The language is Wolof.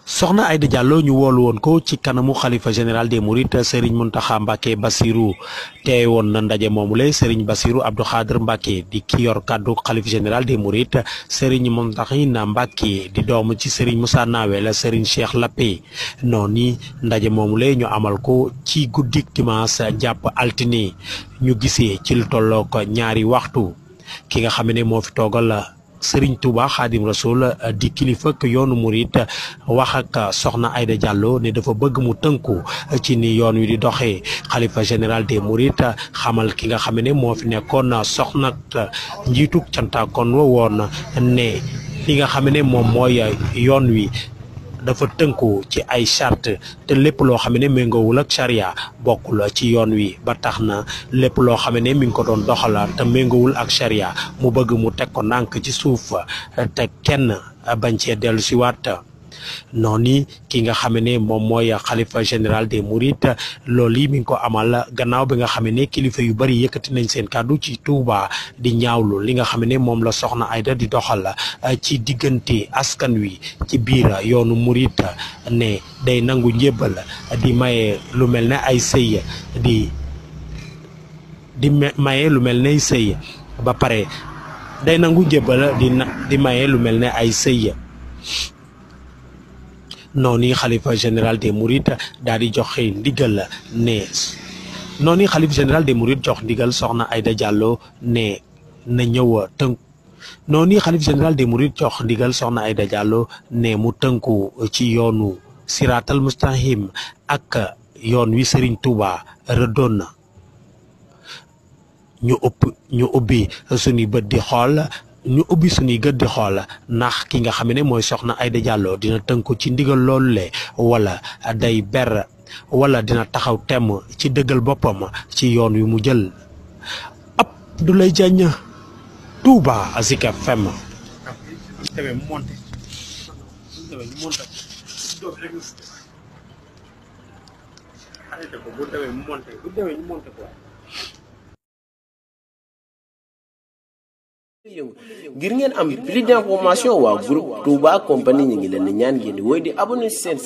soxna Aïda Diallo ñu woolu woon ko ci kanamu xalifa général des Mourides Serigne Mountakha Mbacké Bassirou teewe woon na ndaje moomule Serigne Bassirou Abdou Khadre Mbacké di ki yor kàddu xalifa général des Mourides Serigne Mountakha Mbacké di doomu ci Serigne Moussa Nawel Serigne Cheikh Lappé noonu ndaje moomule ñu amal ko ci guddik dimanche jàpp altine ñu gisee ci lu tollook ñaari waxtu ki nga xam ne moo fi toogal Serigne Touba Khadim Rasoul di kilifa ak yoonu Mouride wax ak soxna Aïda Diallo ne dafa bëgg mu tënku ci ni yoon wi di doxee xalifa général des Mourides xamal ki nga xam ne moo fi nekkoon soxna njiitu cantakon wa woon ne li nga xam ne moom mooy yoon wi dafa tënku ci ay charte te lépp loo xam ne méngoowul ak charia bokkul ci yoon wi ba tax na lépp loo xam ne mi ngi ko doon doxala te méngoowul ak charia mu bëgg mu teg ko ndànk ci suuf te kenn bañ cee dellu si waat noonu ki nga xam ne moom mooy xalifa général des Mourides loolu yi mi ngi ko amal gannaaw bi nga xam ne kilifa yu bari yëkkati nañ seen kàddu ci Touba di ñaawlu li nga xam ne moom la soxna Aïda di doxal ci diggante askan wi ci biir yoonu Mouride ne day nangu njébbal di maye lu mel ne ay sëy di maye lu mel ne ay sëy ba pare day nangu njébbal di maye lu mel ne ay sëy noonu xalifa général des Mourides daal di joxe ndigal ne noonu xalifa général des Mourides jox ndigal soxna Aïda Diallo ne na ñëw tënk noonu xalifa général des Mourides jox ndigal soxna Aïda Diallo ne mu tënku ci yoonu siratal mustaqim ak yoon wi Serigne Touba rëddoon na ñu ubbi suñuy bët di xool. ñu ubbi suñuy gët di xool ndax ki nga xam ne mooy soxna Aïda Diallo dina tënku ci ndigal loolu le wala day ber wala dina taxaw temm ci dëggal boppam ci yoon wi mu jël. Abdoulaye Diagne Touba Zik FM. ngir ngeen am plus d'information waa groupe Touba Compagnie ñu ngi leen di ñaan ngeen di woy di abonné seen